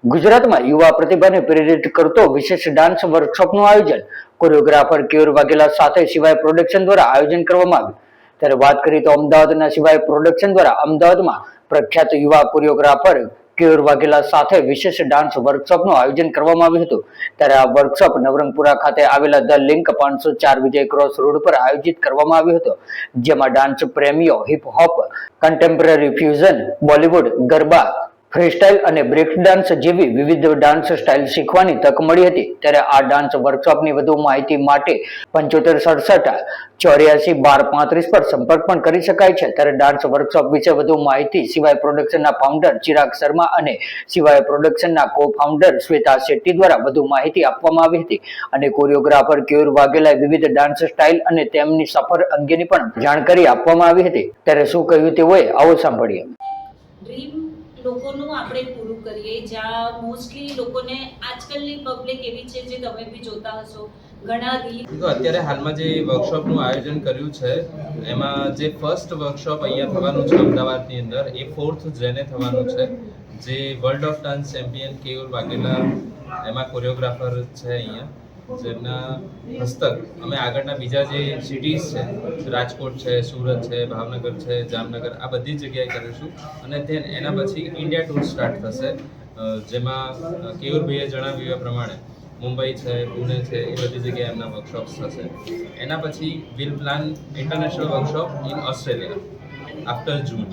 ગુજરાતમાં યુવા પ્રતિભાને પ્રેરિત કરતો વિશેષ ડાન્સ વર્કશોપનું આયોજન કોરિયોગ્રાફર કેયુર વાઘેલા સાથે સિવાય પ્રોડક્શન દ્વારા આયોજન કરવામાં આવ્યું. ત્યારે વાત કરીએ તો અમદાવાદના સિવાય પ્રોડક્શન દ્વારા અમદાવાદમાં પ્રખ્યાત યુવા કોરિયોગ્રાફર કેયુર વાઘેલા સાથે વિશેષ ડાન્સ વર્કશોપનું આયોજન કરવામાં આવ્યું હતું. ત્યારે આ વર્કશોપ નવરંગપુરા ખાતે આવેલા the link 504 Vijay cross road પર આયોજિત કરવામાં આવ્યું હતું, જેમાં ડાન્સ પ્રેમીઓ hip hop, contemporary fusion, Bollywood, garba, freestyle અને બ્રેક ડાન્સ જેવી વિવિધ ડાન્સ સ્ટાઇલ શીખવાની તક મળી હતી. ત્યારે આ ડાન્સ વર્કશોપની વધુ માહિતી માટે 7567841235 પર સંપર્ક પણ કરી શકાય છે. ત્યારે ડાન્સ વર્કશોપ વિશે વધુ માહિતી સિવાય પ્રોડક્શનના ફાઉન્ડર ચિરાગ શર્મા અને સિવાય પ્રોડક્શનના કો ફાઉન્ડર શ્વેતા શેટ્ટી દ્વારા વધુ માહિતી આપવામાં આવી હતી અને કોરિયોગ્રાફર કેયુર વાઘેલાએ વિવિધ ડાન્સ સ્ટાઇલ અને તેમની સફર અંગેની પણ જાણકારી આપવામાં આવી હતી. ત્યારે શું કહ્યું તેઓએ, આવો સાંભળીએ. લોકોનું આપણે પૂરું કરીએ, જ્યાં મોસ્ટલી લોકોને આજકાલની પબ્લિક એવી છે જે તમે બી જોતા હશો ઘણા તો અત્યારે હાલમાં જે વર્કશોપનું આયોજન કર્યું છે એમાં જે ફર્સ્ટ વર્કશોપ અહીંયા થવાનું છે અમદાવાદની અંદર, એ 4th જેને થવાનું છે, જે world of dance champion Keyur Vaghela એમાં કોરિયોગ્રાફર છે અહીંયા, જેમના હસ્તક અમે આગળના બીજા જે સિટીઝ છે, રાજકોટ છે, સુરત છે, ભાવનગર છે, જામનગર, આ બધી જગ્યાએ કરીશું. અને એના પછી ઇન્ડિયા ટૂર સ્ટાર્ટ થશે, જેમાં કેયુરભાઈએ જણાવ્યું એ પ્રમાણે મુંબઈ છે, પુણે છે, એ બધી જગ્યાએ એમના વર્કશોપ્સ થશે. એના પછી will plan international workshop in Australia after June.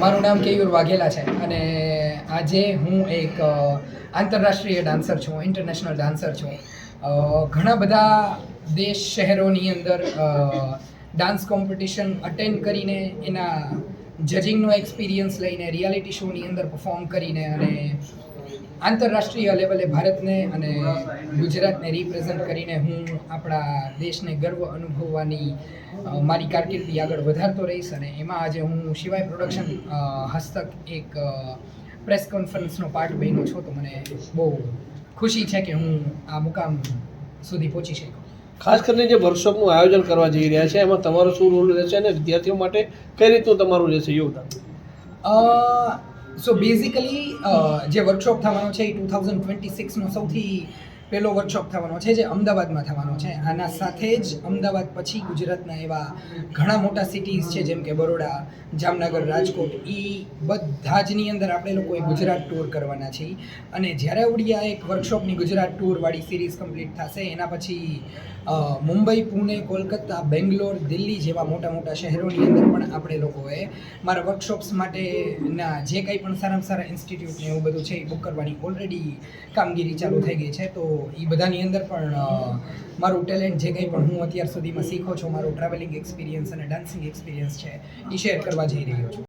મારું નામ કેયુર વાઘેલા છે અને આજે હું એક આંતરરાષ્ટ્રીય ડાન્સર છું, ઇન્ટરનેશનલ ડાન્સર છું. ઘણા બધા દેશ શહેરોની અંદર ડાન્સ કોમ્પિટિશન અટેન્ડ કરીને એના જજિંગનો એક્સપિરિયન્સ લઈને રિયાલિટી શોની અંદર પરફોર્મ કરીને અને આંતરરાષ્ટ્રીય લેવલે ભારતને અને ગુજરાતને રિપ્રેઝન્ટ કરીને હું આપણા દેશને ગર્વ અનુભવવાની મારી કારકિર્દી આગળ વધારતો રહીશ. અને એમાં આજે હું સિવાય પ્રોડક્શન હસ્તક એક પ્રેસ કોન્ફરન્સનો પાર્ટ બન્યો છું, તો મને બહુ ખુશી છે કે હું આ મુકામ સુધી પહોંચી શક્યો. ખાસ કરીને જે વર્કશોપનું આયોજન કરવા જઈ રહ્યા છે એમાં તમારો શું રોલ રહેશે અને વિદ્યાર્થીઓ માટે કઈ રીતનું તમારું રહેશે યોગદાન? સો બેઝિકલી જે વર્કશોપ થવાનો છે એ 2026નો સૌથી પહેલો વર્કશોપ થવાનો છે, જે અમદાવાદમાં થવાનો છે. આના સાથે જ અમદાવાદ પછી ગુજરાતના એવા ઘણા મોટા સિટીઝ છે, જેમ કે બરોડા, જામનગર, રાજકોટ, એ બધા જની અંદર આપણે લોકોએ ગુજરાત ટૂર કરવાના છીએ. અને જ્યારે આવડી આ એક વર્કશોપની ગુજરાત ટૂરવાળી સિરીઝ કમ્પ્લીટ થશે, એના પછી મુંબઈ, પુણે, કોલકાતા, બેંગ્લોર, દિલ્હી જેવા મોટા મોટા શહેરોની અંદર પણ આપણે લોકોએ મારા વર્કશોપ્સ માટેના જે કંઈ પણ સારામાં સારા ઇન્સ્ટિટ્યૂટ ને એવું બધું છે એ બુક કરવાની ઓલરેડી કામગીરી ચાલુ થઈ ગઈ છે. તો એ બધાની અંદર પણ મારું ટેલેન્ટ જે કંઈ પણ હું અત્યાર સુધીમાં શીખો છું, મારો ટ્રાવેલિંગ એક્સપિરિયન્સ અને ડાન્સિંગ એક્સપિરિયન્સ છે, એ શેર કરવા જઈ રહ્યો છું.